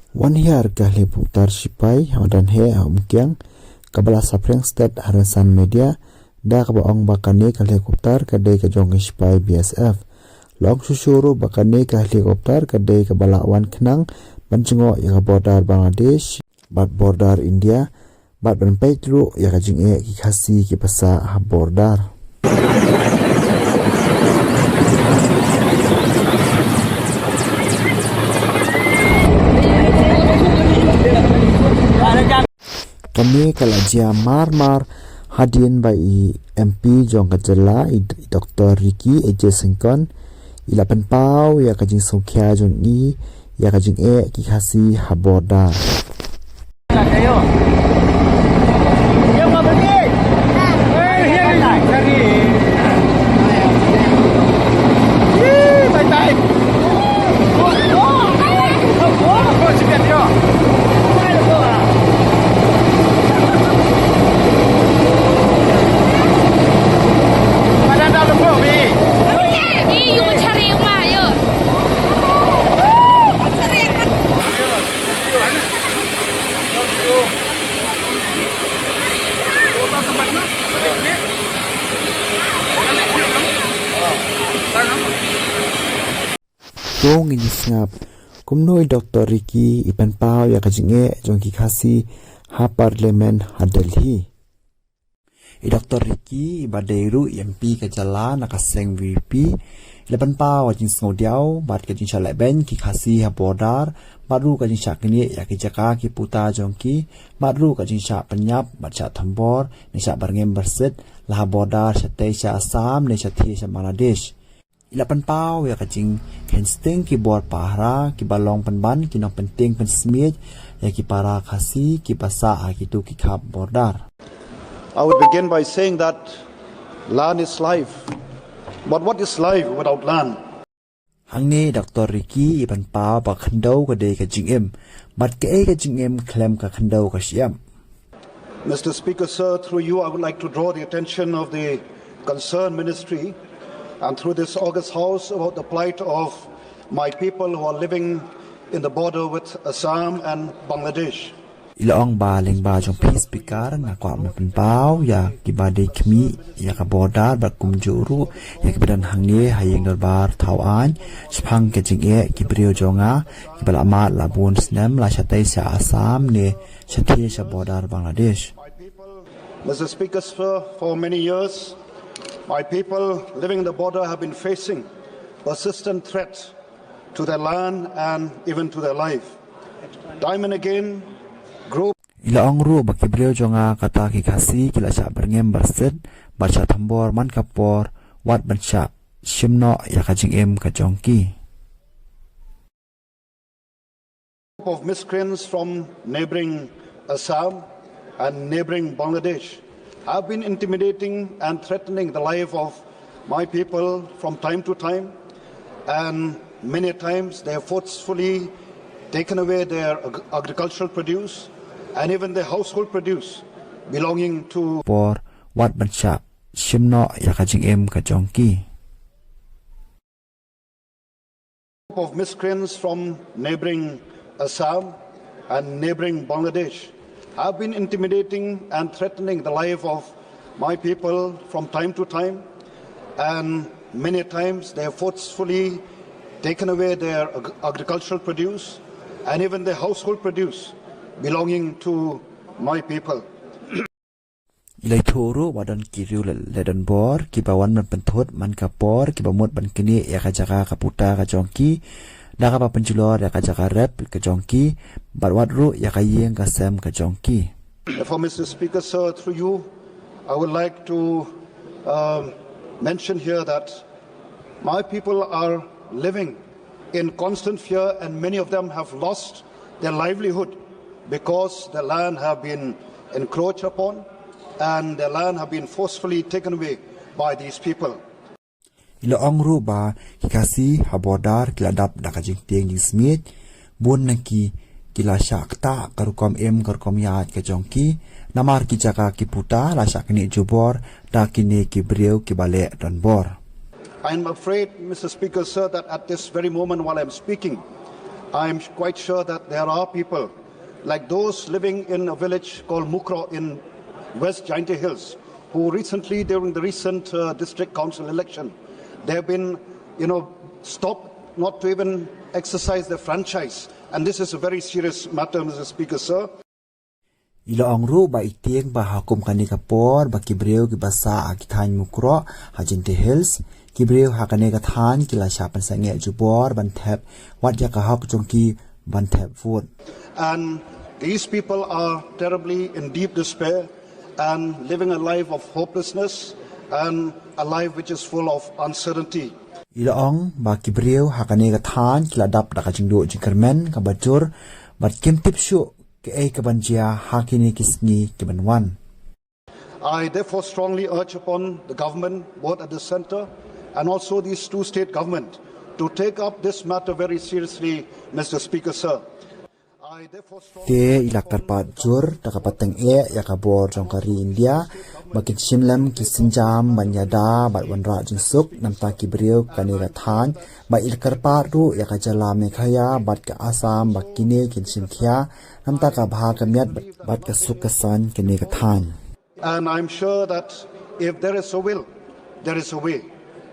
Wan hiar kahli putar Shipai dan he amkyang kabala sapreng state harasan media da kabaong bakane kahli helikopter kadai kajong Shipai BSF long susuru bakane kahli helikopter kadai kabala wan kenang bancengo ya border Bangladesh bat border India bat benpai tru ya kajing ki khasi ki pasa border kami kalajia mar hadin by MP jong kajala Dr. Ricky Eje Sengkon ilapan pau ya kajing Shimkhia jong i ya kajing ki khasi haborda Dong ini sengap kumnoi Dr. Ricky ipan pau ya kajinge jong ki khasi ha parlimen ha Delhi Dr. Ricky ibadairu MP kajala nakaseng VP ipan pau jing snodiau bat kajing chalai ben ki khasi ha border baru kajing chakni ya ki jaka ki puta jong ki baru kajing chak penyap bat chak thambor ni chak barngem berset lah border chatai cha Assam ni chathi cha Bangladesh ilapan pau ya kajing kensting ki bor pahra ki balong penban ki nong penting pensmiet ya ki para khasi ki basa ki tu ki khap border. I would begin by saying that land is life, but what is life without land? Hangni Dr. Ricky ipan pau ba khandau ka de kajing em bat ke kajing em klem ka khandau ka siam. Mr. Speaker, sir, through you I would like to draw the attention of the concerned ministry and through this August House about the plight of my people who are living in the border with Assam and Bangladesh. Ilaong ba leng ba jong peace speaker na kwa mapen pau ya kibade kmi ya ka border ba kumjuru ya kibadan hangni hayeng dorbar thawan chphang ke jing kibrio jonga kibala ma labun snam la chatai sa Assam ne chathi sa border Bangladesh. Mr. Speaker, sir, for many years my people living in the border have been facing persistent threats to their land and even to their life. Time and again, group ilaong ru bakibrio jonga kata ki khasi kila cha berngem berset bacha thambor man kapor wat bancha shimno ya kajing em ka jongki of miscreants from neighboring Assam and neighboring Bangladesh have been intimidating and threatening the life of my people from time to time, and many times they have forcefully taken away their agricultural produce and even their household produce belonging to por wat bancha shimno ya kajing em ka jongki of miscreants from neighboring Assam and neighboring Bangladesh have been intimidating and threatening the life of my people from time to time, and many times they have forcefully taken away their agricultural produce and even their household produce belonging to my people. Ilai thuru wadan kiriu ledan bor kibawan man penthot man kapor kibamut ban kini ya kajaka kaputa ka jongki da ka penjulor ya kajaka rep ka jongki barwat ru ya kayeng ka sem ka jongki. Therefore, Mr. Speaker, sir, through you I would like to mention here that my people are living in constant fear, and many of them have lost their livelihood because their land have been encroached upon and their land have been forcefully taken away by these people. Ilaong ru ba kikasi habodar kiladap nakajing tieng jing smith bun naki kila syakta karukom em karukom yaat ke jongki namar ki jaka ki puta la syakni jubor da kini ki brieu ki bale dan bor. I am afraid, Mr. Speaker, sir, that at this very moment while I am speaking, I'm quite sure that there are people like those living in a village called Mukro in West Jaintia Hills, who recently, during the recent district council election, they have been, stopped not to even exercise their franchise. And this is a very serious matter, Mr. Speaker, sir. Ila ongru ba itieng ba hakum kani kapor ba kibreu ki basa akithan mukro hajinte hills kibreu hakane kathan kila shapan sange jubor ban thep wat ya ka hak jongki ban thep food. And these people are terribly in deep despair and living a life of hopelessness and a life which is full of uncertainty. Ila ong ba kibreu hakane kathan kila dap da kajingdo jikermen ka bajur bat kim tipshu ke kabanjia hakini kisni kibanwan. I therefore strongly urge upon the government, both at the centre and also these two state governments, to take up this matter very seriously, Mr. Speaker, sir. I therefore Te ilakar pajur takapateng yakabor jongkari India bakin shimlam kisinjam banyada bat wanra jingsuk namta kibriu kanira than ba ilkar paru yakajala mekhaya bat ka asam bakine kin Shimkhia namta ka bha kamyat bat ka sukasan kanira than. And I'm sure that if there is a will, there is a way.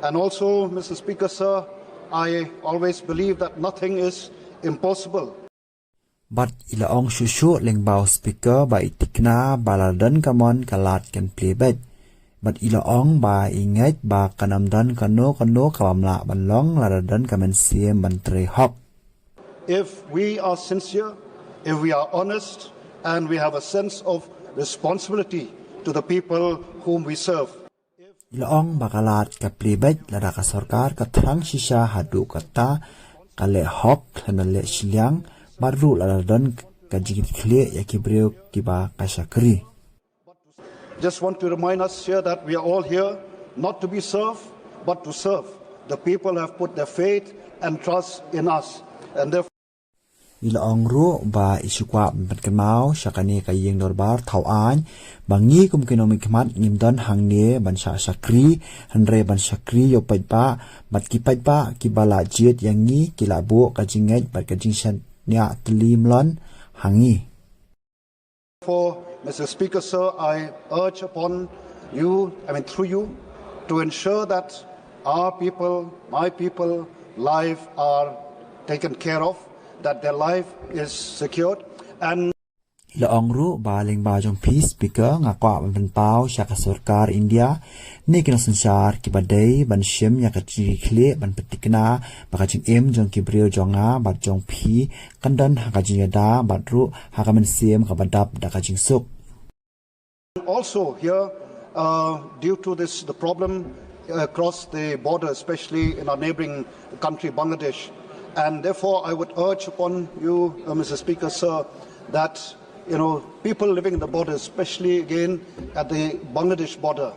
And also, Mr. Speaker, sir, I always believe that nothing is impossible. But ila ong shushu lengbao speaker ba itikna baladan kamon kalat kan playback. But ila ong ba ingat ba kanamdan kano kawamla banlong laradan kamen siem bantre hop. If we are sincere, if we are honest, and we have a sense of responsibility to the people whom we serve. Ila ong ba kalat ka playback lada ka sarkar ka trang shisha hadu kata kale hop kanale shiliang baru laladan kajigit kle yakibreu kiba kashakri. Just want to remind us here that we are all here not to be served, but to serve. The people have put their faith and trust in us, and therefore Ila ongru ba isukwa berkemau syakani kayeng dorbar tauan bangi kum kinomi kemat ngimdan hangne ban syakri hanre ban syakri yo paipa bat kipaipa kibala jiet yangi kilabu kajinget bat kajingsan nya telimlon hangi. For Mr. Speaker, sir, I urge upon you, through you, to ensure that our people, my people, life are taken care of, that their life is secured, and Ila ongru ba lengba jong peace speaker ngakwa ban pau syaka sarkar India ni kina sansar kibadai ban shim ya kaji khle ban petikna bakajing em jong kibreu jonga bat jong pi kandan hakajing yada batru hakamen siem kabadap da kajing suk. also here, due to the problem across the border, especially in our neighbouring country, Bangladesh. And therefore, I would urge upon you, Mr. Speaker, sir, that people living in the border, especially again at the Bangladesh border,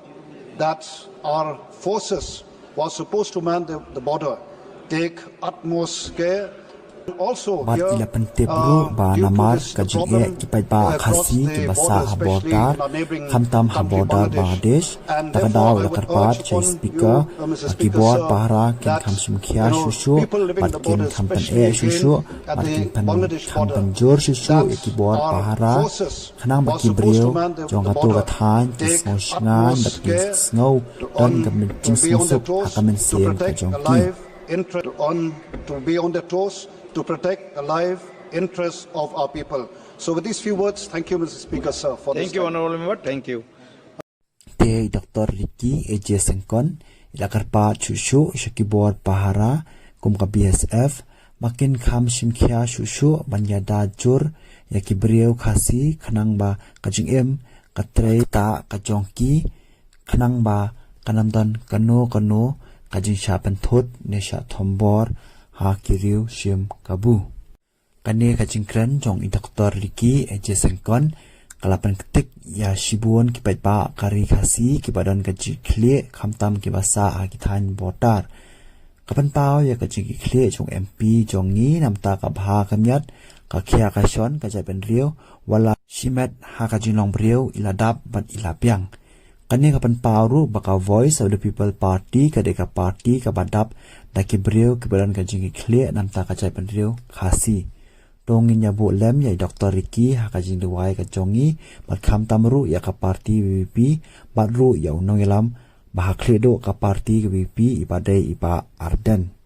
that our forces who are supposed to man the border take utmost care. Also Bat ila pentebru ba Namar kajing kipai ba khasi ki basa habodar khamtam habodar Bangladesh takadaw ila karpat chay speaker keyboard bahra kin kham Shimkhia shushu bat kin khampan shushu bat kin khampan jor shushu keyboard bahra khanang ba kibreu jong atu gathan kisngan bat kin snow don gamin jingsuk hakamen sem ka jongki to be on their toes, to protect the life interests of our people. So with these few words, thank you, Mr. Speaker, sir. Thank you, Honourable Member. Thank you. Te Dr. Ricky AJ Sengkon, ilakarpa chushu shakibor pahara kumka BSF, makin kham Shimkhia shushu banyada jur yakibreu khasi khanang ba kajing em katre ta kajongki khanang ba kanamdan kano kajing shapan thot nesha thombor ha kiriu shim kabu kane kajing kran jong Dr. Ricky AJ Sengkon kalapan ketik ya shibun kipat ba kari khasi kibadan kaji khle khamtam kibasa agithan botar kapan pau ya kaji khle jong MP jong ni namta ka bha kamyat ka khia ka shon ka jaben riu wala shimet ha ka jinglong briu iladap bat ilapyang Kani kapan paru baka Voice of the People Party kadeka party kabadap daki beriau keberan kajing clear nanta kacai pendriu khasi. Tongin nyabu lem ya Dr. Ricky hakajing duwai kajongi matkam tamru ya ka party BBP badru ya unong ilam bahakledo ka party BBP ipadai ipa Arden.